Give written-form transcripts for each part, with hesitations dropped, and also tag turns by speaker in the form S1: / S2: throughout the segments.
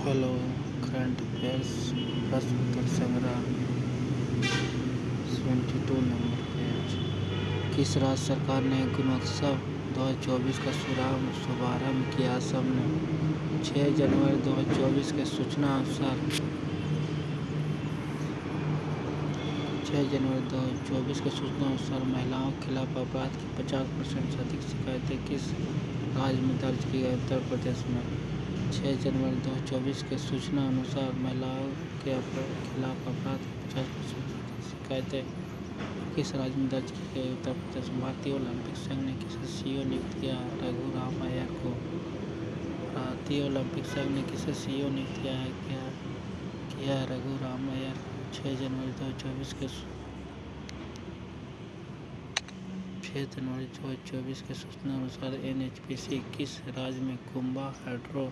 S1: Hello. Current affairs प्रश्न उत्तर संग्रह 72 number page. किस राज्य सरकार ने गुणोत्सव 2024 का शुभारंभ किया? सबने 6 जनवरी 2024 के सूचना अनुसार 6 जनवरी 2024 के सूचना अनुसार महिलाओं के खिलाफ अपराध की 50% से अधिक शिकायतें किस राज्य में दर्ज की गई? उत्तर प्रदेश में। 6 जनवरी 2024 के सूचना अनुसार महिलाओं के खिलाफ अपराध की 50% से अधिक शिकायतें किस राज्य में दर्ज की गई? उत्तर प्रदेश। भारतीय ओलंपिक संघ ने किसे सीईओ नियुक्त किया? रघुराम अय्यर को। भारतीय ओलंपिक संघ ने किसे सीईओ नियुक्त किया? रघुराम अय्यर को। 6 जनवरी 2024 के सूचना अनुसार एनएचपीसी किस राज्य में कुंभा हाइड्रो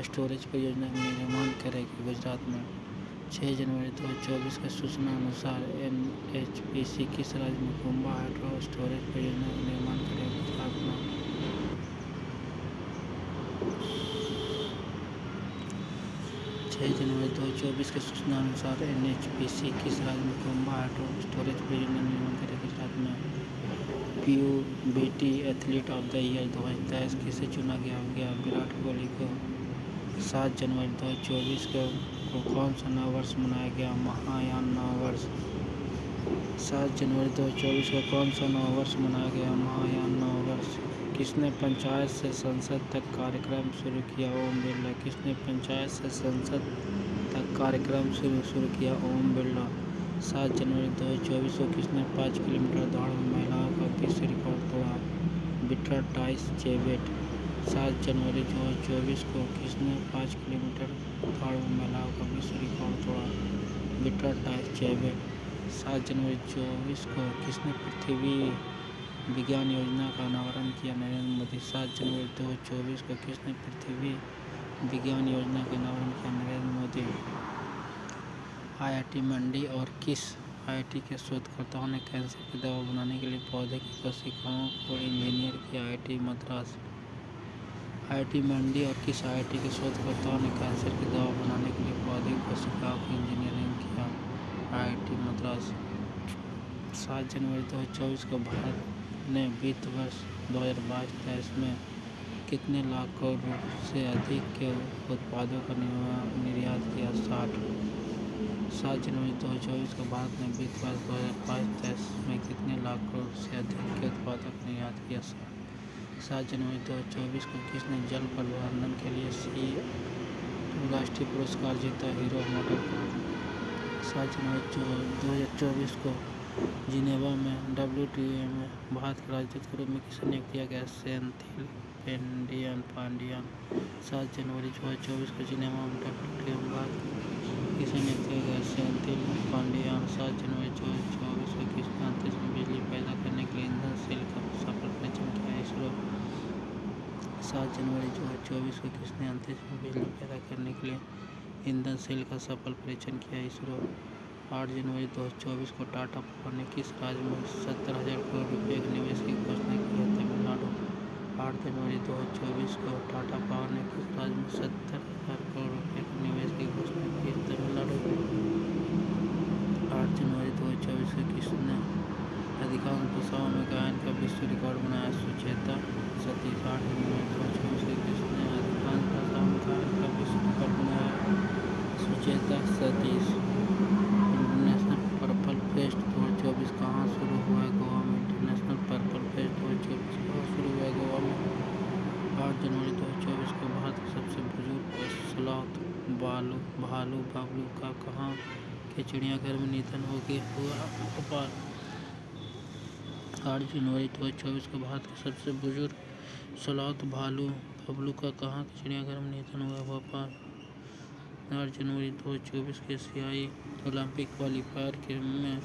S1: स्टोरेज परियोजना का निर्माण करेगी? गुजरात में। 6 जनवरी 2024 के सूचना अनुसार एनएचपीसी किस राज्य में कुंभा हाइड्रो स्टोरेज परियोजना का निर्माण करेगी? गुजरात में। 6 जनवरी 2024 के सूचना अनुसार एनएचपीसी किस राज्य में कुंभा हाइड्रो स्टोरेज परियोजना का निर्माण करेगी? गुजरात में। पीयूबीटी एथलीट ऑफ द ईयर 2023 किसे चुना गया? विराट कोहली को। 7 जनवरी 2024 को कौन सा नववर्ष मनाया गया? महायान नववर्ष। 7 जनवरी 2024 को कौन सा नववर्ष मनाया गया? महायान नववर्ष। किसने पंचायत से संसद तक कार्यक्रम शुरू किया? ओम बिरला। किसने पंचायत से संसद तक कार्यक्रम शुरू किया? ओम बिरला। 7 जनवरी 2024 को किसने 5 किलोमीटर दौड़ में महिलाओं का विश्व रिकॉर्ड तोड़ा? बीट्राटाइस चेबेट। 7 जनवरी 2024 को किसने 5 किलोमीटर दौड़ में महिलाओं का विश्व रिकॉर्ड तोड़ा? बीट्राटाइस चेबेट। 7 जनवरी 2024 को किसने पृथ्वी विज्ञान योजना का अनावरण किया? नरेंद्र मोदी। 7 जनवरी 2024 को किसने पृथ्वी विज्ञान योजना का अनावरण किया? नरेंद्र मोदी। आईआईटी मंडी और किस आईआईटी के शोधकर्ताओं ने कैंसर की दवा बनाने के लिए पौधे की कोशिकाओं को इंजीनियर किया? आईआईटी मद्रास। आईआईटी मंडी और किस आईआईटी के शोधकर्ताओं ने कैंसर की दवा बनाने के लिए पौधे की कोशिकाओं की इंजीनियरिंग किया? आईआईटी मद्रास। 7 जनवरी 2024 को भारत ने वित्त वर्ष 2022-23 में कितने लाख करोड़ से अधिक के उत्पादों का निर्यात किया? 60। 7 जनवरी 2024 को भारत ने वित्त वर्ष 2022-23 में कितने लाख करोड़ से अधिक के उत्पादों का निर्यात किया? 7 जनवरी 2024 को किसने जल प्रबंधन के लिए राष्ट्रीय पुरस्कार जीता? हीरो मोटरकॉर्प। 7 जनवरी 2024 को जिनेवा में WTO में भारत के राजदूत के रूप में किसे नियुक्त किया गया? सेंथिल पांडियन। 7 जनवरी 2024 को जिनेवा में WTO में भारत किसे नियुक्त किया गया? सेंथिल पांडियन। 7 जनवरी 2024 को किसने अंतरिक्ष में बिजली पैदा करने के लिए ईंधन सेल का सफल परीक्षण किया? इसरो। 7 जनवरी 2024 को किसने अंतरिक्ष में बिजली पैदा करने के लिए ईंधन सेल का सफल परीक्षण किया? इसरो। 8 जनवरी 2024 को टाटा पावर ने किस राज्य में 70,000 करोड़ रुपये के निवेश की घोषणा की है? तमिलनाडु। 8 जनवरी 2024 को टाटा पावर ने किस राज्य में 70,000 करोड़ रुपये के निवेश की घोषणा की है? तमिलनाडु। 8 जनवरी 2024 को किसने अधिकांश भाषाओं में गायन का विश्व रिकॉर्ड बनाया? सुचेता सतीश। 8 जनवरी 2024 को किसने अधिकांश भाषाओं में गायन का विश्व रिकॉर्ड बनाया? Sucheta Satish. International purple fest 2024 कहाँ शुरू हुआ है? गोवा में। इंटरनेशनल पर्पल फेस्ट 2024 कहाँ शुरू हुआ है? गोवा में। 8 जनवरी 2024 को भारत के सबसे बुजुर्ग स्लॉथ भालू बबलू का कहाँ के चिड़ियाघर में निधन हुआ? भोपाल। 8 जनवरी 2024 को भारत के सबसे बुजुर्ग स्लॉथ भालू बबलू का कहाँ के चिड़ियाघर में निधन हुआ? भोपाल। 8 जनवरी 2024 के एशियाई ओलंपिक क्वालिफायर में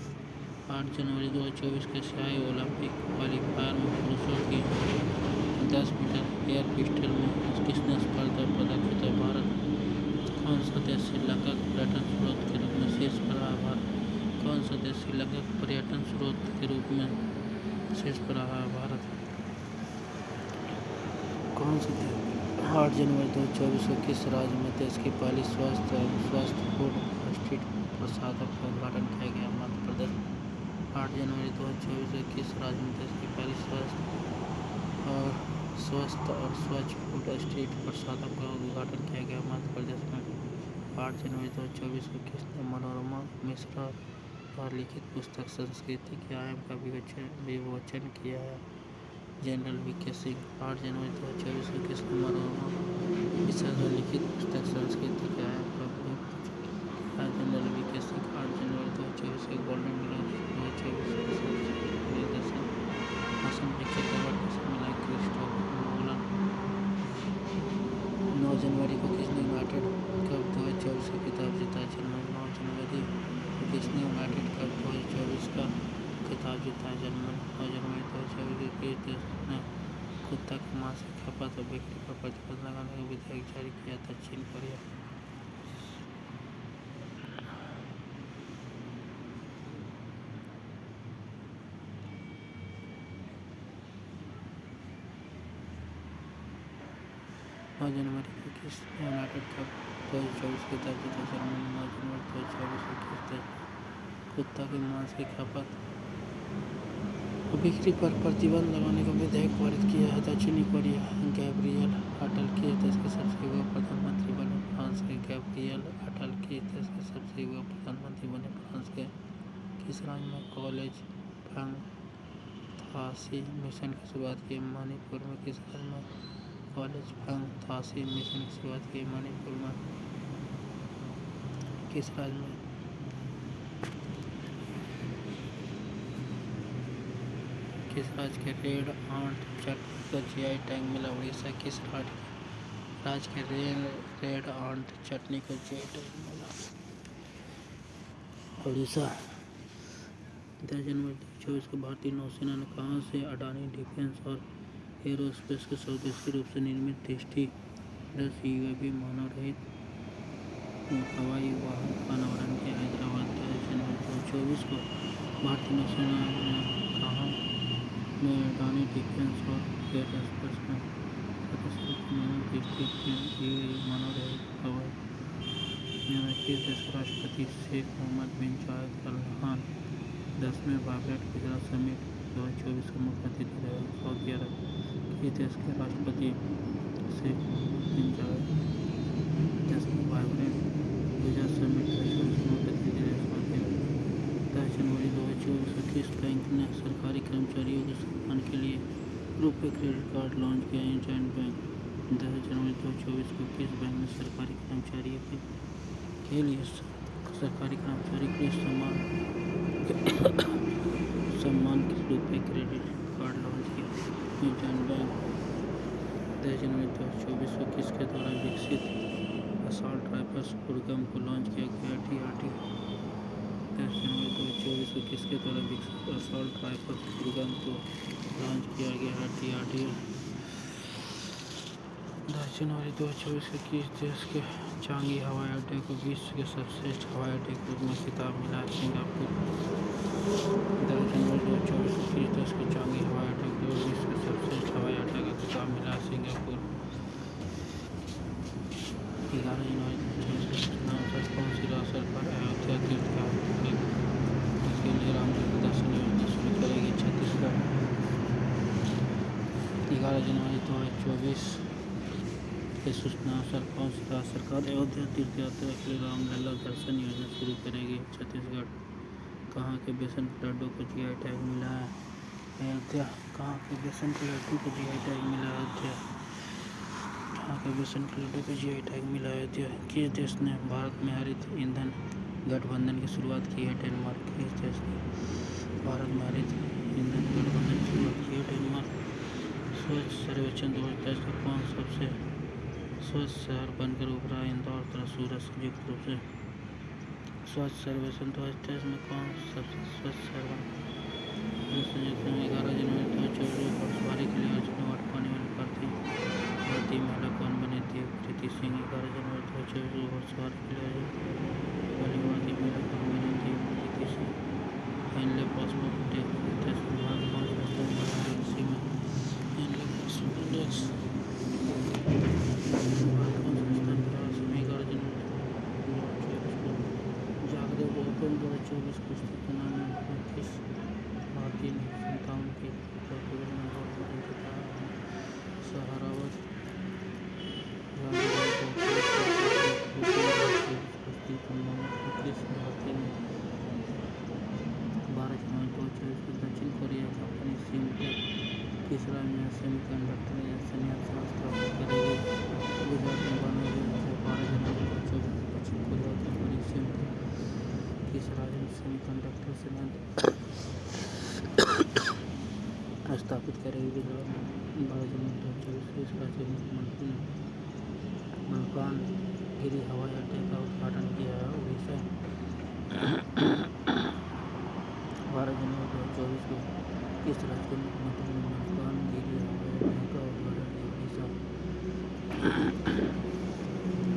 S1: 8 जनवरी 2024 के एशियाई ओलंपिक क्वालिफायर में पुरुषों की 10 मीटर एयर पिस्टल में किसने स्वर्ण पदक जीता? भारत। कौन सा देश श्रीलंका के पर्यटन स्रोत के रूप में शीर्ष पर रहा? भारत। कौन सा देश श्रीलंका के पर्यटन स्रोत के रूप में शीर्ष पर रहा? भारत। कौन सा देश 8 जनवरी 2024 को किस राज्य में देश की पहली स्वस्थ फूड स्ट्रीट प्रसादक का उद्घाटन किया गया? मध्य प्रदेश। 8 जनवरी 2024 को किस राज्य में देश की पहली स्वस्थ और स्वच्छ फूड स्ट्रीट प्रसादक का उद्घाटन किया गया? मध्य प्रदेश में। 8 जनवरी 2024 को किसने मनोरमा मिश्रा द्वारा लिखित पुस्तक संस्कृति के आयाम का विमोचन किया है? General VK Singh. 8 जनवरी 2024 को किसने मनोरमा मिश्रा द्वारा लिखित पुस्तक संस्कृति के आयाम का विमोचन किया है? General VK Singh. 8 जनवरी 2024 को गोल्डन ग्लोब 2024 के निर्देशन असम विख्यात अवार्ड किसे मिला? Christopher Nolan. 9 जनवरी को किसने यूनाइटेड कप 2024 का खिताब जीता? जर्मनी। 9 जनवरी को किसने यूनाइटेड कप 2024 का खिताब जीता? जर्मनी। 9 जनवरी 2024 को किस देश ने कुत्ता के मांस की खपत और बिक्री पर प्रतिबंध लगाने का विधेयक जारी किया? दक्षिण कोरिया। 9 जनवरी को किसने यूनाइटेड कप 2024 का खिताब जीता? जर्मनी। 9 जनवरी 2024 को किस देश ने कुत्ता के मांस की खपत और बिक्री पर प्रतिबंध लगाने का विधेयक पारित किया है? दक्षिणी कोरिया। गैब्रियल अटल किस देश के सबसे युवा प्रधानमंत्री बने? फ्रांस के। गैब्रियल अटल किस देश के सबसे युवा प्रधानमंत्री बने? फ्रांस के। किस राज्य में कॉलेज फंग थासी मिशन की शुरुआत की? मणिपुर में। किस राज्य में कॉलेज फंग थासी मिशन की शुरुआत की? मणिपुर में। किस राज्य में किस राज्य के रेड आंट चटनी को जीआई टैग मिला? उड़ीसा। किस राज्य के रेड आंट चटनी को जीआई टैग मिला? उड़ीसा। 10 जनवरी 2024 को भारतीय नौसेना ने कहाँ से अडानी डिफेंस और एरोस्पेस के स्वदेशी रूप से निर्मित दृष्टि-10 यूएवी मानव रहित हवाई वाहन का अनावरण किया? हैदराबाद। 10 जनवरी 2024 को भारतीय नौसेना ने कहाँ में अडानी डिफेंस और एरोस्पेस में स्वदेशी रूप से निर्मित दृष्टि-10 यूएवी मानव रहित हवाई में किस देश के राष्ट्रपति Sheikh Mohammed bin Zayed Al Nahyan 10वें वाइब्रेंट गुजरात समिट 2024 के मुख्य अतिथि रहे? Saudi Arab. किस देश के राष्ट्रपति शेख मोहम्मद बिन जायद 10वें वाइब्रेंट गुजरात समिट 2024 के मुख्य अतिथि रहे? सऊदी अरब। 10 जनवरी 2024 को किस बैंक ने सरकारी कर्मचारियों के सम्मान के लिए रुपे क्रेडिट कार्ड लॉन्च किया? Indian bank. 10 जनवरी 2024 को किस बैंक ने सरकारी कर्मचारी के लिए सम्मान के रुपे क्रेडिट कार्ड लॉन्च किया? Indian bank. 10 जनवरी 2024 को किसके द्वारा विकसित असॉल्ट राइफल्स पुरगम को लॉन्च किया गया? DRDO। 10 जनवरी 2024 को किसके द्वारा विकसित असॉल्ट राइफल्स पुरगम को लॉन्च किया गया? DRDO। 10 जनवरी 2024 को किस देश के चांगी हवाई अड्डे को विश्व के सर्वश्रेष्ठ हवाई अड्डे के रूप में खिताब मिला? सिंगापुर। 10 जनवरी 2024 को किस देश के चांगी हवाई अड्डे को विश्व के सर्वश्रेष्ठ हवाई अड्डे का खिताब मिला? सिंगापुर। 11 जनवरी 2024 को नामसाई कौन सी राज्य सरकार अयोध्या तीर्थयात्रा के लिए रामचंद्र दर्शन योजना शुरू करेगी? छत्तीसगढ़। 11 जनवरी 2024 के सूचना अनुसार कौन सी राज्य सरकार अयोध्या तीर्थयात्रा के लिए रामलला दर्शन योजना शुरू करेगी? छत्तीसगढ़। कहाँ के बेसन के लड्डू को जीआई टैग मिला है? अयोध्या। कहाँ के बेसन के लड्डू को जीआई टैग मिला? अयोध्या। कहाँ के बेसन के लड्डू को जीआई टैग मिला? अयोध्या। किस देश ने भारत में हरित ईंधन गठबंधन की शुरुआत की है? डेनमार्क। किस देश ने भारत में हरित ईंधन गठबंधन की शुरुआत की है? डेनमार्क। स्वच्छ सर्वेक्षण 2023 का कौन सबसे स्वच्छ शहर बनकर उभरा? इंदौर तथा सूरत। संयुक्त रूप से स्वच्छ सर्वेक्षण 2023 में कौन सबसे स्वच्छ शहर बना? संयुक्त में 11 जनवरी 2024 को घोड़सवारी के लिए अर्जुन अवार्ड पाने वाली भारतीय महिला कौन बनी? देवप्रीति सिंह। 11 जनवरी 2024 को घोड़सवारी के लिए अर्जुन वाली भारतीय महिला कौन बनी? देवप्रीति सिंह। हेनले पासपोर्ट इंडेक्स में भारत कौन सा स्थान बना? में हेनले पासपोर्ट इंडेक्स की पोर्टुगल में गोल जीता। सहारावत कुश्ती कुंभों में 21 भारतीय ने 12 जनवरी 2024 को दक्षिण कोरिया कंपनी सिमटेक तीसरा में सेमीकंडक्टर संयंत्र स्थापित करेगी। गुजरात में बना है 12 जनवरी 2024 को दक्षिण कोरिया कंपनी सिमटेक तीसरा में सेमीकंडक्टर संयंत्र स्थापित करेगी। गुजरात में 12 जनवरी 2024 को राज्य मुख्यमंत्री ने मलकानगिरी हवाई अड्डे का उद्घाटन किया है। उड़ीसा 12 जनवरी 2024 को किस राज्य के मुख्यमंत्री ने मलकानगिरी हवाई अड्डे का उद्घाटन किया। उड़ीसा।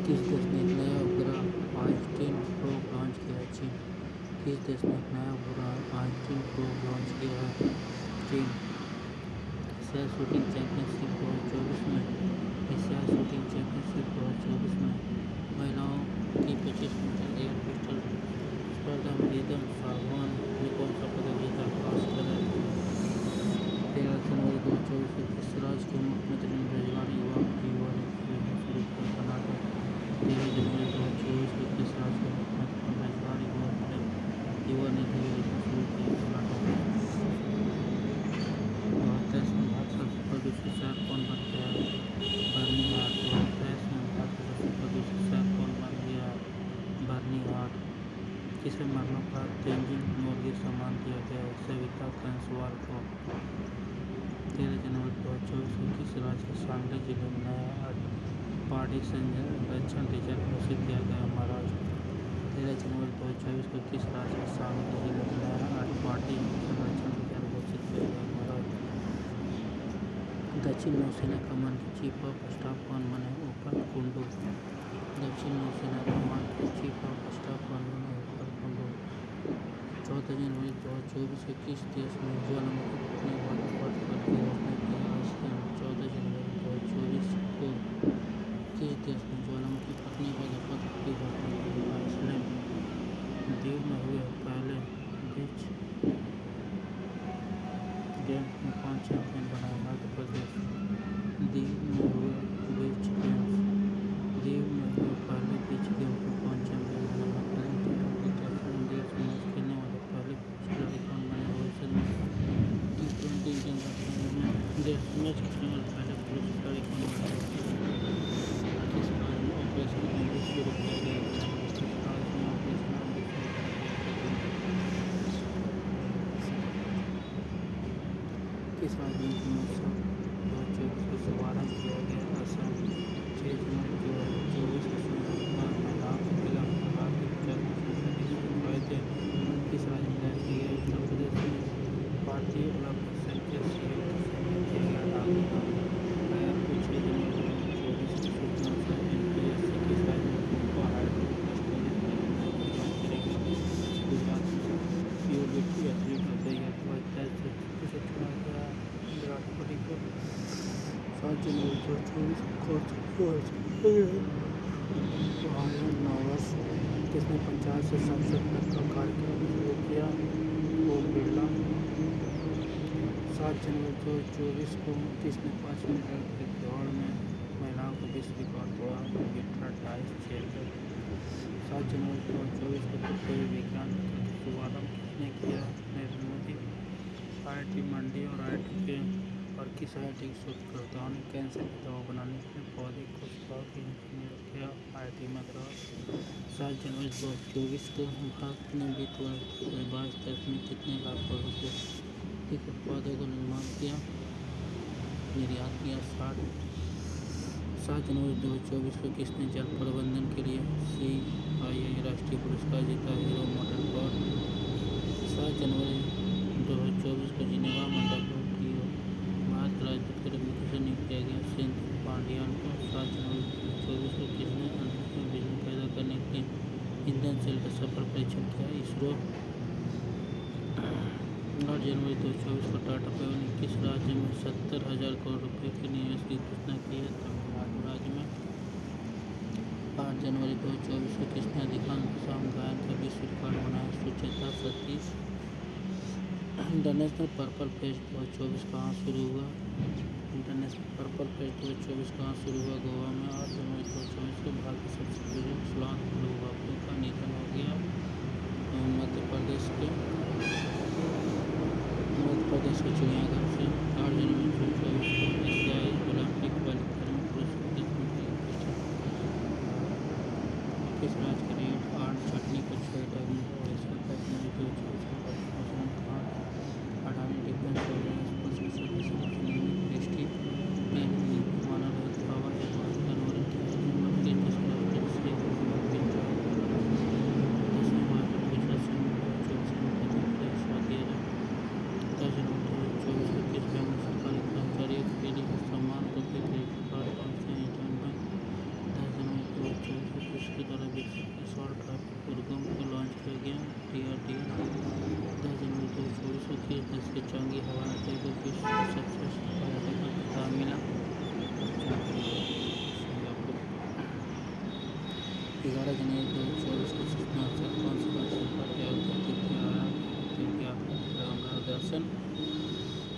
S1: किस देश ने एक नया उपग्रह आज-10 प्रो लॉन्च किया है। चीन। किस देश ने एक नया उपग्रह आज-10 प्रो लॉन्च किया है। चीन। एशियाई शूटिंग चैंपियनशिप 2024 में महिलाओं की 25 मीटर एयर पिस्टल स्पर्धा में रिदम सागवान ने कौन सा पदक जीता। कांस्य पदक। 13 जनवरी 2024 को किस राज्य के मुख्यमंत्री ने रोजगार युवा योजना शुरू किया। कर्नाटक। 13 जनवरी 2024 को किस राज्य के मुख्यमंत्री ने रोजगार युवा निधि योजना शुरू किया। कर्नाटक। 2023 में भारत का सबसे प्रदूषित शहर कौन बन गया। बर्निहाट। 2023 में भारत का सबसे प्रदूषित शहर कौन बन गया। बर्निहाट। किसे मरणोपरांत तेंजिंग नोर्गे सम्मान दिया गया। सविता कैंसवाल को। 13 जनवरी 2024 को किस राज्य के सांगली जिले में नया पहाड़ी संरक्षण रिजर्व घोषित किया गया। महाराष्ट्र। 13 जनवरी 2024 को किस राज्य के सांगली जिले में नया पहाड़ी संरक्षण रिजर्व घोषित किया गया। महाराष्ट्र। दक्षिण नौसेना कमान के चीफ ऑफ स्टाफ कौन बने। ओपन कुंडू। दक्षिण नौसेना कमान के चीफ ऑफ स्टाफ कौन बने। ओपन कुंडू। 14 जनवरी 2024 को किस देश में ज्वालामुखी फटने वाले पद पर की घोषणा की। आइसलैंड। 14 जनवरी 2024 को किस देश में ज्वालामुखी फटने वाले पद की घोषणा की। आइसलैंड। दीव में हुए पहले बीच गेम्स में कौन चैंपियन बना। मध्य प्रदेश। दीव में हुए पहले बीच गेम्स में कौन चैंपियन बना। मध्य प्रदेश। देश मैच खेलने वाले पहले खिलाड़ी कौन बने। रोहित शर्मा। T20 इंटरनेशनल में देश मैच खेलने वाले पहले पुरुष खिलाड़ी कौन बने। किस राज्य में ऑपरेशन अमृत शुरू किया गया। किस राज्य में ऑपरेशन अमृत शुरू किया गया। किस राज्य में महोत्सव 2024 को शुभारंभ किया गया। असम। 6 जनवरी 2024 को महिलाओं के खिलाफ अपराध के 50% फायदे किस राज्य में दर्ज किए गए। उत्तर प्रदेश में भारतीय ओलंपिक संघ के सहयोग से किया गया दाखिला। 6 जनवरी 2024 की सूचना से NPSC किस राज्य में ग्रुप हाइड्रो स्टोरेज परियोजना की जांच करेगी। गुजरात में पीओबीटी एथलीट ऑफ द ईयर 2023 से चुना गया विराट कोहली को। 7 जनवरी 2024 को नववर्ष किसने पंचायत से संसद तक का कार्यक्रम शुरू किया। ओम बिरला। 7 जनवरी 2024 को किसने 5 मीटर के दौड़ में महिलाओं का विश्व रिकॉर्ड तोड़ा। Victor dice champion. 7 जनवरी 2024 को पृथ्वी विज्ञान का शुभारंभ किसने किया। नरेंद्र मोदी। IIT मंडी और किस IIT के शोधकर्ताओं ने कैंसर की दवा बनाने के लिए पौधे कोशिकाओं की इंजीनियर किया। IIT मद्रास। 7 जनवरी 2024 को भारत ने वित्त वर्ष 2022-23 में कितने लाख करोड़ रुपये के उत्पादों का निर्माण किया, निर्यात किया। 7 जनवरी 2024 को किसने जल प्रबंधन के लिए CII राष्ट्रीय पुरस्कार जीता। हीरो मोटरकॉर्प। 7 जनवरी 2024 को जिनेवा में WTO भारत राजदूत के रूप में किसे नियुक्त किया गया। सेंथिल पांडियान को। 7 जनवरी 2024 को किसने अंतरिक्ष में बिजली पैदा करने के लिए ईंधन सेल का सफल परीक्षण किया। इसरो। 8 जनवरी 2024 को टाटा पेवर ने किस राज्य में 70,000 करोड़ रुपये के निवेश की घोषणा की है। तमिलनाडु राज्य में। 8 जनवरी 2024 को किसने अधिकांश शाम गायन का विश्व रिकॉर्ड बनाया। Sucheta Satish. International purple fest 2024 कहाँ शुरू हुआ? इंटरनेशनल पर्पल फेस्ट 2024 कहाँ शुरू हुआ? गोवा में 8 जनवरी 2024 को भारत के सबसे बुजुर्ग श्लाघ बापू का निधन हो गया। मध्य प्रदेश के चिड़ियाघर से 8 जनवरी 2024 को एशियाई ओलंपिक क्वालिफायर में पुरुषों के 10 मीटर किस राज्य के रेड आर्ट छटनी को 6 डायमंड ओडिशा का 1 जनवरी 2024 अडानी डिफेंस ऑर्गेनाइजेशन के सदस्य डिस्ट्रिक्ट प्लेन मानव रहित हवाई जहाज चंगी हवाई अड्डे को विश्व का सबसे हवाई अड्डे का खिताब मिला। 11 जनवरी 2024 को सूचना अवसर कौन सी बात पर गंगा दर्शन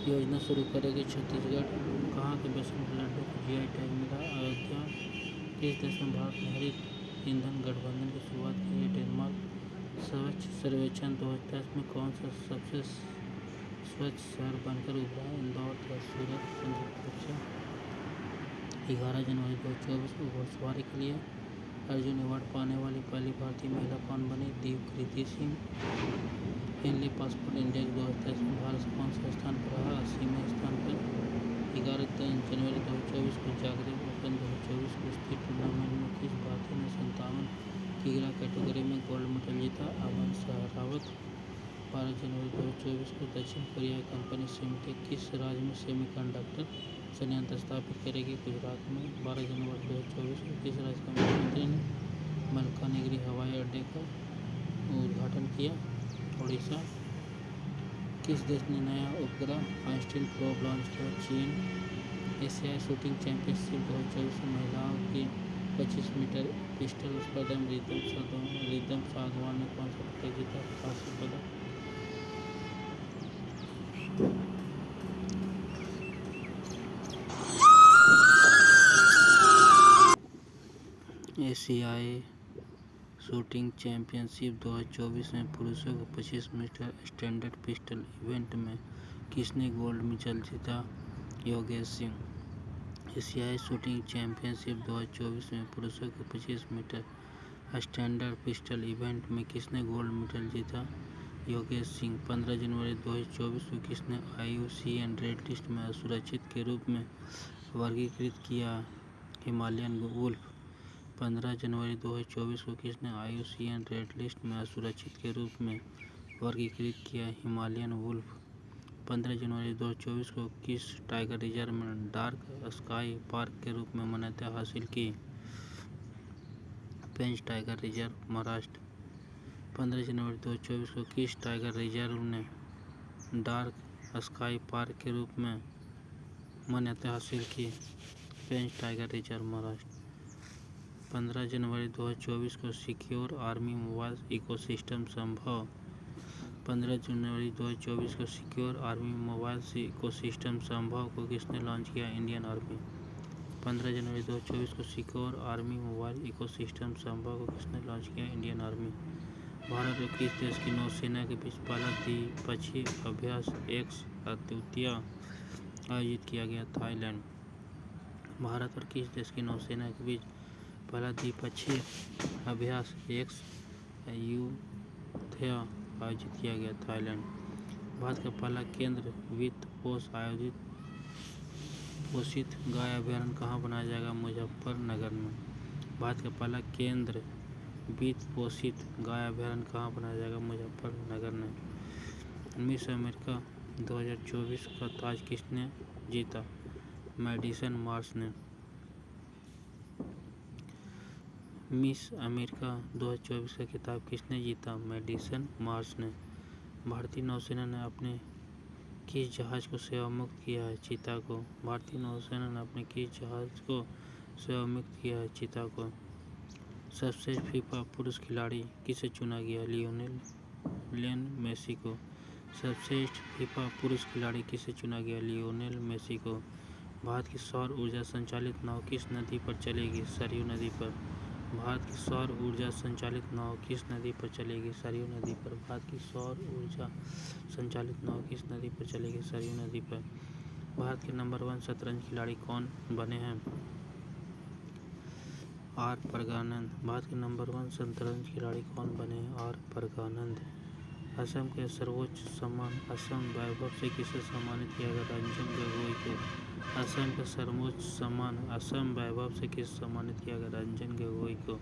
S1: योजना शुरू करेगी छत्तीसगढ़। कहाँ के बेसन लड्डू को जीआई टैग मिला? अयोध्या। किस देश में भारत ने हरित ईंधन गठबंधन की शुरुआत की है? डेनमार्क। स्वच्छ सर्वेक्षण 2010 में कौन सा सबसे स्वच्छ शहर बनकर उभरा? इंदौर तथा सूरत संयुक्त रूप से। 11 जनवरी 2024 को घोड़सवारी के लिए अर्जुन अवार्ड पाने वाली पहली भारतीय महिला कौन बनी? दीपकृति सिंह। हेनली पासपोर्ट इंडेक्स 2010 में भारत कौन सा स्थान पर रहा? 80वें स्थान पर। 11 जनवरी 2024 को जागतिक ओपन 2024 कुश्ती टूर्नामेंट में किस भारतीय ने 57 किग्रा कैटेगरी में गोल्ड मेडल जीता? अमन सहरावत। 12 जनवरी 2024 को दक्षिण कोरियाई कंपनी सिमटेक किस राज्य में सेमीकंडक्टर संयंत्र स्थापित करेगी? गुजरात में। 12 जनवरी 2024 को किस राज्य के मुख्यमंत्री ने मलकानगिरी हवाई अड्डे का उद्घाटन किया? ओडिशा। किस देश ने नया उपग्रह आइंस्टीन प्रोब लॉन्च किया? चीन। एशियाई शूटिंग चैंपियनशिप 2024 में महिलाओं की 25 मीटर पिस्टल स्पर्धा में रिदम सागवान ने कौन सा पदक जीता? कांस्य पदक। एशियाई शूटिंग चैंपियनशिप 2024 में पुरुषों के 25 मीटर स्टैंडर्ड पिस्टल इवेंट में किसने गोल्ड मेडल जीता? योगेश सिंह। एशियाई शूटिंग चैंपियनशिप 2024 में पुरुषों के 25 मीटर स्टैंडर्ड पिस्टल इवेंट में किसने गोल्ड मेडल जीता? योगेश सिंह। 15 जनवरी 2024 को किसने IUCN रेड लिस्ट में असुरक्षित के रूप में वर्गीकृत किया? Himalayan wolf. 15 जनवरी 2024 को किसने IUCN रेड लिस्ट में असुरक्षित के रूप में वर्गीकृत किया? Himalayan wolf. 15 जनवरी 2024 को किस टाइगर रिजर्व में डार्क स्काई पार्क के रूप में मान्यता हासिल की? पेंच टाइगर रिजर्व, महाराष्ट्र। 15 जनवरी 2024 को किस टाइगर रिजर्व ने डार्क स्काई पार्क के रूप में मान्यता हासिल की? पेंच टाइगर रिजर्व, महाराष्ट्र। 15 जनवरी 2024 को सिक्योर आर्मी मोबाइल इकोसिस्टम संभव। 15 जनवरी 2024 को सिक्योर आर्मी मोबाइल इकोसिस्टम संभव को किसने लॉन्च किया? Indian army. 15 जनवरी 2024 को सिक्योर आर्मी मोबाइल इकोसिस्टम संभव को किसने लॉन्च किया? Indian army. भारत और किस देश की नौसेना के बीच पहला द्विपक्षीय अभ्यास एक्स अद्वितीय आयोजित किया गया? थाईलैंड। भारत और किस देश की नौसेना के बीच पहला द्विपक्षीय अभ्यास एक्स अद्वितीय आयोजित किया गया? थाईलैंड। भारत का पहला केंद्र वित्त पोषित गाय अभयारण्य कहाँ बनाया जाएगा? मुजफ्फरनगर में। भारत का पहला केंद्र वित्त पोषित गाय अभयारण्य कहाँ बनाया जाएगा? मुजफ्फरनगर में। मिस अमेरिका 2024 का ताज किसने जीता? मैडिसन मार्श ने। मिस अमेरिका 2024 का खिताब किसने जीता? मैडिसन मार्श ने। भारतीय नौसेना ने अपने किस जहाज को सेवा मुक्त किया है? चीता को। भारतीय नौसेना ने अपने किस जहाज को सेवा मुक्त किया है? चीता को। सर्वश्रेष्ठ फीफा पुरुष खिलाड़ी किसे चुना गया? लियोनेल मेसी को। सर्वश्रेष्ठ फीफा पुरुष खिलाड़ी किसे चुना गया? लियोनेल मेसी को। भारत की सौर ऊर्जा संचालित नाव किस नदी पर चलेगी? सरयू नदी पर। भारत की सौर ऊर्जा संचालित नाव किस नदी पर चलेगी? सरयू नदी पर। भारत की सौर ऊर्जा संचालित नाव किस नदी पर चलेगी? सरयू नदी पर। भारत के नंबर 1 शतरंज खिलाड़ी कौन बने हैं? आर प्रज्ञानंद। भारत के नंबर 1 शतरंज खिलाड़ी कौन बने हैं? आर प्रज्ञानंद। असम के सर्वोच्च सम्मान असम वैभव से किसे सम्मानित किया गया? रंजन गोगोई को। असम का सर्वोच्च सम्मान असम वैभव से किसे सम्मानित किया गया? रंजन गोगोई को।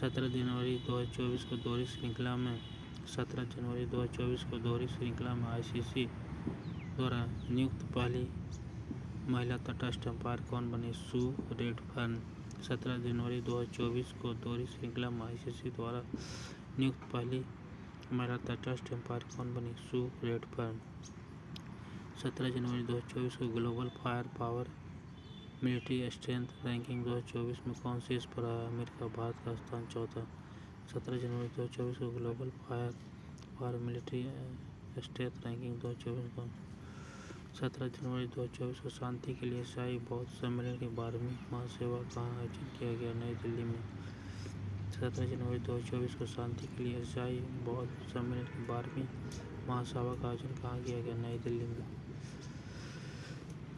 S1: 17 जनवरी 2024 को दोहरी श्रृंखला में 17 जनवरी 2024 को दोहरी श्रृंखला में आईसीसी द्वारा नियुक्त पहली महिला तटस्थ अंपायर कौन बनी? Sue Redfern. 17 जनवरी 2024 को दोहरी श्रृंखला में आईसीसी द्वारा नियुक्त पहली महिला तटस्थ अंपायर कौन बनी? Sue Redfern. 17 जनवरी 2024 को global fire power military strength ranking 2024 में कौन शीर्ष पर आया? अमेरिका। भारत का स्थान चौथा। 17 जनवरी 2024 को global fire power military strength ranking 2024 को 17 जनवरी 2024 को शांति के लिए ईसाई बौद्ध सम्मेलन की 12वीं महासभा कहाँ आयोजित किया गया? नई दिल्ली में। 17 जनवरी 2024 को शांति के लिए ईसाई बौद्ध सम्मेलन की 12वीं महासभा का आयोजन कहाँ किया गया? नई दिल्ली में।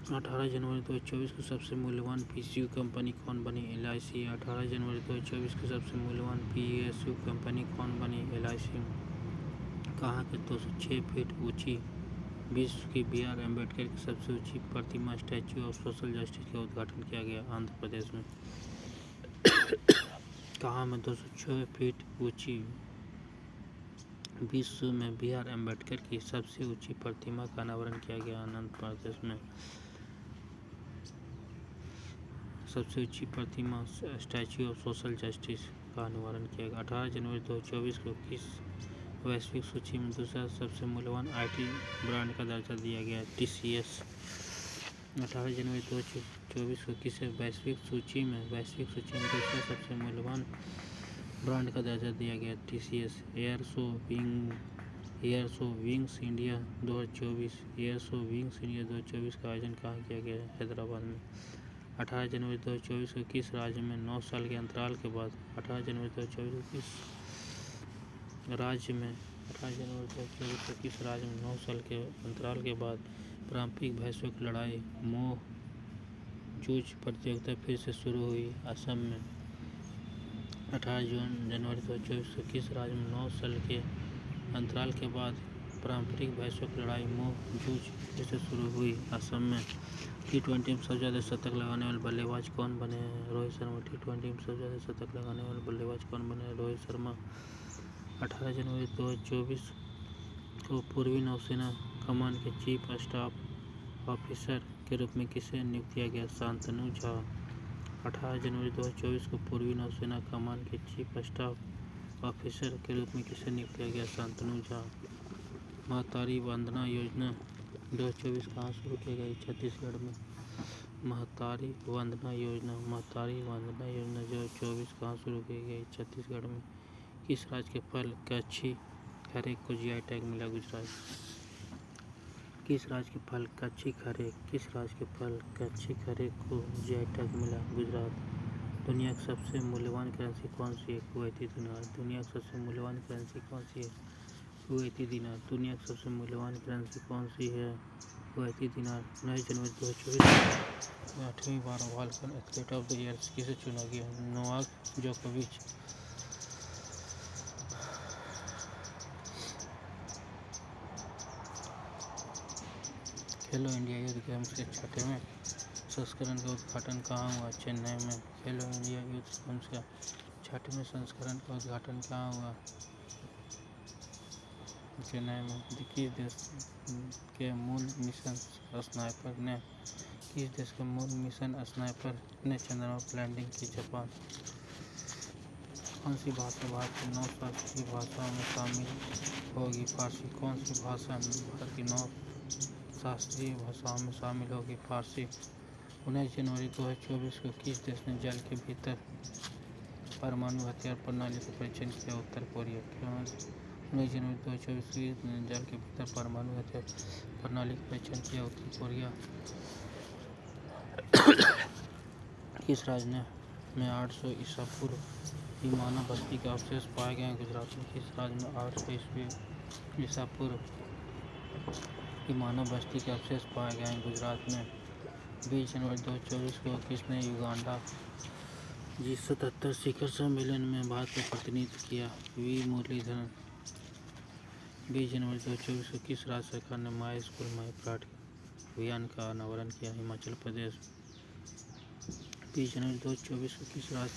S1: 18 जनवरी 2024 को सबसे मूल्यवान पीएसयू कंपनी कौन बनी? एलआईसी। 18 जनवरी 2024 को सबसे मूल्यवान पीएसयू कंपनी कौन बनी? एलआईसी। कहाँ के 206 फीट ऊंची विश्व की बी.आर. अम्बेडकर की सबसे ऊंची प्रतिमा स्टैच्यू ऑफ सोशल जस्टिस का उद्घाटन किया गया? आंध्र प्रदेश में। कहाँ में 206 फीट ऊंची विश्व में बी.आर. अम्बेडकर की सबसे ऊंची प्रतिमा का अनावरण किया गया? आंध्र प्रदेश में। सबसे ऊंची प्रतिमा स्टैच्यू ऑफ सोशल जस्टिस का अनावरण किया गया। 18 जनवरी 2024 को किस वैश्विक सूची में दूसरा सबसे मूल्यवान आईटी ब्रांड का दर्जा दिया गया? टीसीएस। 18 जनवरी 2024 को किसे वैश्विक सूची में दूसरा सबसे मूल्यवान ब्रांड का दर्जा दिया गया? TCS. Air show wings India 2024 का आयोजन कहाँ किया गया? हैदराबाद में। 18 जनवरी 2024 को किस राज्य में 9 साल के अंतराल के बाद 18 जनवरी 2024 को किस राज्य में 9 साल के अंतराल के बाद पारंपरिक भैंसों की लड़ाई मोह जूझ प्रतियोगिता फिर से शुरू हुई? असम में। 18 जनवरी 2024 को किस राज्य में 9 साल के अंतराल के बाद पारंपरिक भैंसों की लड़ाई मोह जूझ फिर से शुरू हुई? असम में। टी20 में सबसे ज़्यादा शतक लगाने वाले बल्लेबाज कौन बने हैं? रोहित शर्मा। टी20 में सबसे ज़्यादा शतक लगाने वाले बल्लेबाज कौन बने हैं? रोहित शर्मा। 18 जनवरी 2024 को पूर्वी नौसेना कमान के चीफ स्टाफ ऑफिसर के रूप में किसे नियुक्त किया गया? शांतनु झा। 18 जनवरी 2024 को पूर्वी नौसेना कमान के चीफ स्टाफ ऑफिसर के रूप में किसे नियुक्त किया गया? शांतनु झा। महतारी वंदना योजना 2024 कहाँ शुरू की गई? छत्तीसगढ़ में। महतारी वंदना योजना 2024 कहाँ शुरू की गई? छत्तीसगढ़ में। किस राज्य के फल कच्छी खरे को जीआई टैग मिला? गुजरात। किस राज्य के फल कच्छी खरे को जीआई टैग मिला? गुजरात। दुनिया की सबसे मूल्यवान करेंसी कौन सी है? कुवैती दिनार। दुनिया की सबसे मूल्यवान करेंसी कौन सी है? कुवैती दिनार। दुनिया की सबसे मूल्यवान करेंसी कौन सी है? कुवैती दिनार। 19 जनवरी 2024 में 8वीं बार वाल्कन एथलीट ऑफ द ईयर किसे चुना गया? नोवाक जोकोविच। खेलो इंडिया यूथ गेम्स के 6वें संस्करण का उद्घाटन कहाँ हुआ? चेन्नई में। खेलो इंडिया यूथ गेम्स का 6वें संस्करण का उद्घाटन कहाँ हुआ? चेन्नई में। किस देश के मून मिशन स्नाइपर ने चंद्रमा पर लैंडिंग की? जापान। कौन सी भाषा भारत की 9 शास्त्रीय भाषाओं में शामिल होगी? फारसी। कौन सी भाषा भारत की 9 शास्त्रीय भाषाओं में शामिल होगी? फारसी। 19 जनवरी 2024 को किस देश ने जल के भीतर परमाणु हथियार प्रणाली का परीक्षण किया? उत्तर कोरिया। 19 जनवरी 2024 में जल के भीतर परमाणु हथियार प्रणाली का परीक्षण किया। उत्तर कोरिया किस राज्य में 800 ईसा पूर्व की मानव बस्ती के अवशेष पाए गए? गुजरात में किस राज्य में 800 ईसा पूर्व की मानव बस्ती के अवशेष पाए गए? गुजरात में 20 जनवरी 2024 को किसने युगांडा G77 शिखर सम्मेलन में भारत का प्रतिनिधित्व किया? वी मुरलीधरन। 20 जनवरी 2024 को किस राज्य सरकार ने माई स्कूल माई प्लाट अभियान का अनावरण किया? हिमाचल प्रदेश। 20 जनवरी 2024 को किस राज्य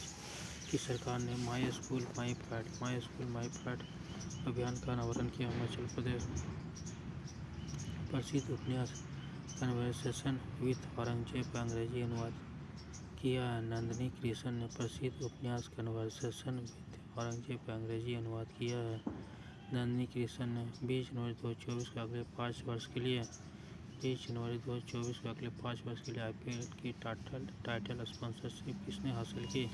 S1: की सरकार ने माई स्कूल माई प्लाट अभियान का अनावरण किया? हिमाचल प्रदेश। प्रसिद्ध उपन्यास कन्वर्सेशन विथ औरंगजेब का अंग्रेजी अनुवाद किया है। नंदिनी कृष्ण ने प्रसिद्ध उपन्यास कन्वर्सेशन विथ औरंगजेब का अंग्रेजी अनुवाद किया है। नंदिनी कृष्ण ने 20 जनवरी 2024 को अगले 5 वर्ष के लिए आईपीएल की टाइटल स्पॉन्सरशिप किसने हासिल की?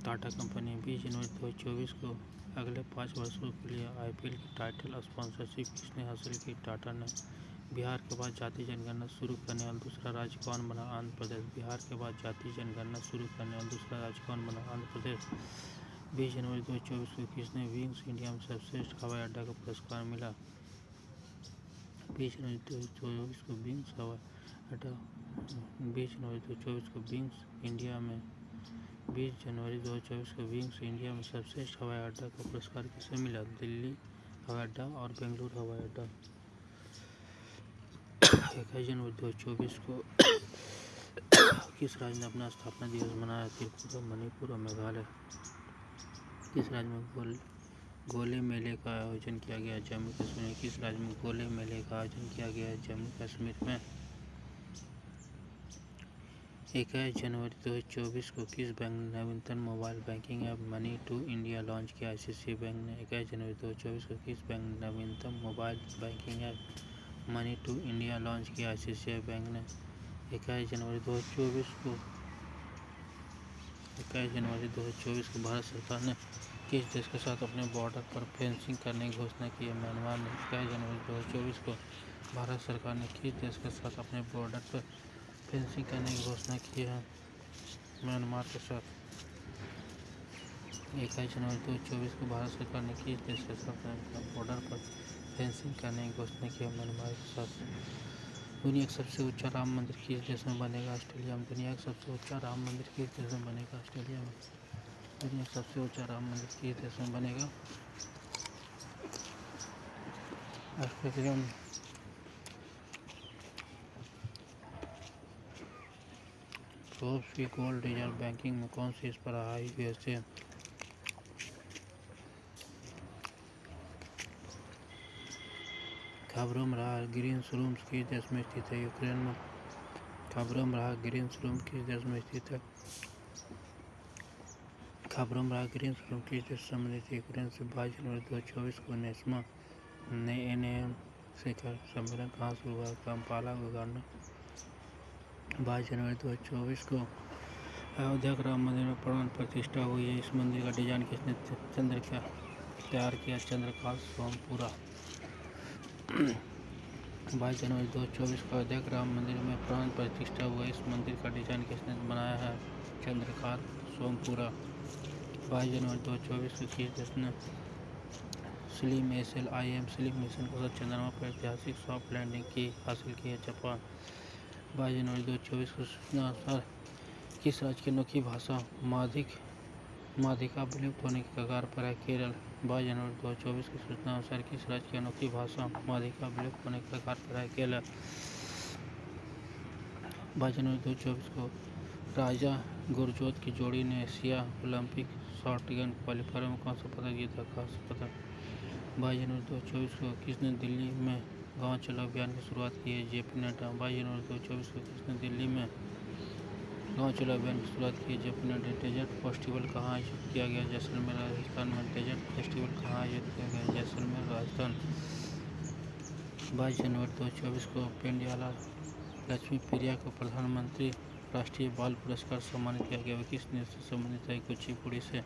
S1: टाटा कंपनी। 20 जनवरी 2024 को अगले 5 वर्षों के लिए आईपीएल की टाइटल स्पॉन्सरशिप किसने हासिल की? टाटा ने। बिहार के बाद जाति जनगणना शुरू करने वाला दूसरा राज्य कौन बना? आंध्र प्रदेश। बिहार के बाद जाति जनगणना शुरू करने वाला दूसरा राज्य कौन बना? आंध्र प्रदेश। 20 जनवरी 2024 को किसने विंग्स इंडिया में सर्वश्रेष्ठ हवाई अड्डा का पुरस्कार मिला? 20 जनवरी 2024 को विंग्स इंडिया में सर्वश्रेष्ठ हवाई अड्डा का पुरस्कार किसे मिला? दिल्ली हवाई अड्डा और बेंगलुरु हवाई अड्डा। 21 जनवरी 2024 को किस राज्य ने अपना स्थापना दिवस मनाया? त्रिपुरा, मणिपुर और मेघालय। किस राज्य में गोले मेले का आयोजन किया गया? जम्मू कश्मीर। किस राज्य में गोले मेले का आयोजन किया गया? जम्मू कश्मीर में। 21 जनवरी 2024 को किस बैंक ने नवीनतम mobile banking app money to India launch किया? आईसीआईसीआई बैंक ने। 21 जनवरी 2024 को किस बैंक ने नवीनतम mobile banking app money to India launch किया? आईसीआईसीआई बैंक ने। 21 जनवरी 2024 को भारत सरकार ने किस देश के साथ अपने बॉर्डर पर फेंसिंग करने की घोषणा की है? म्यांमार ने। 21 जनवरी 2024 को भारत सरकार ने किस देश के साथ अपने बॉर्डर पर फेंसिंग करने की घोषणा की है? म्यांमार के साथ। 21 जनवरी 2024 को भारत सरकार ने किस देश के साथ अपने बॉर्डर पर फेंसिंग करने की घोषणा की है? म्यांमार के साथ। दुनिया का सबसे ऊंचा राम मंदिर किस देश में बनेगा? ऑस्ट्रेलिया में। दुनिया का सबसे ऊंचा राम मंदिर किस देश में बनेगा? ऑस्ट्रेलिया में। दुनिया का सबसे ऊंचा राम मंदिर किस देश में बनेगा? ऑस्ट्रेलिया में। फोर्ब्स की गोल्ड रिजर्व बैंकिंग में कौन सी इस पर आई? यूएसए। खाबरोमराह ग्रीन्स रूम्स किस देश में स्थित है? यूक्रेन में। खाबरोमराह ग्रीन्स रूम किस देश में स्थित है? खाबरोमराह ग्रीन्स रूम किस देश से संबंधित है? यूक्रेन से। 22 जनवरी 2024 को NAM शिखर सम्मेलन कहाँ शुरू हुआ? काम्पाला, उगांडा। 22 जनवरी 2024 को अयोध्या के राम मंदिर में प्राण प्रतिष्ठा हुई है। इस मंदिर का डिजाइन किसने तैयार किया? चंद्रकांत सोमपुरा। 22 जनवरी 2024 को अयोध्या के राम मंदिर में प्राण प्रतिष्ठा हुआ। इस मंदिर का डिजाइन किसने बनाया है? चंद्रकांत सोमपुरा। 22 जनवरी 2024 को किस देश ने स्लिम SLIM मिशन के साथ चंद्रमा पर ऐतिहासिक सॉफ्ट लैंडिंग हासिल की है? जापान। 22 जनवरी 2024 को सूचना अनुसार किस राज्य की अनोखी भाषा माधिका विलुप्त होने की कगार पर है? केरल। 22 जनवरी 2024 की सूचना अनुसार किस राज्य की अनोखी भाषा माधिका विलुप्त होने की कगार पर है? केरल। 22 जनवरी 2024 को राजा गुरजोत की जोड़ी ने एशिया ओलंपिक शॉटगन क्वालीफायर में कौन सा पदक जीता? कांस्य पदक। 22 जनवरी 2024 को किसने दिल्ली में गांव चलो अभियान की शुरुआत की है? जेपी नड्डा। 22 जनवरी 2024 को किसने दिल्ली में गांव चलो अभियान की शुरुआत की है? जेपी नड्डा। डेजर्ट फेस्टिवल कहाँ आयोजित किया गया? जैसलमेर, राजस्थान में। डेजर्ट फेस्टिवल कहाँ आयोजित किया गया? जैसलमेर, राजस्थान। 22 जनवरी 2024 को पेंडियाला लक्ष्मी प्रिया को प्रधानमंत्री राष्ट्रीय बाल पुरस्कार सम्मानित किया गया। वे किस देश से संबंधित है? कुचिपुड़ी से।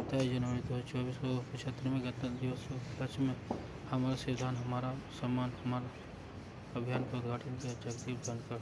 S1: 23 जनवरी 2024 को 75वें गणतंत्र दिवस के उपलक्ष्य में हमारा संविधान हमारा सम्मान हमारा अभियान का उद्घाटन किया। जगदीप धनखड़।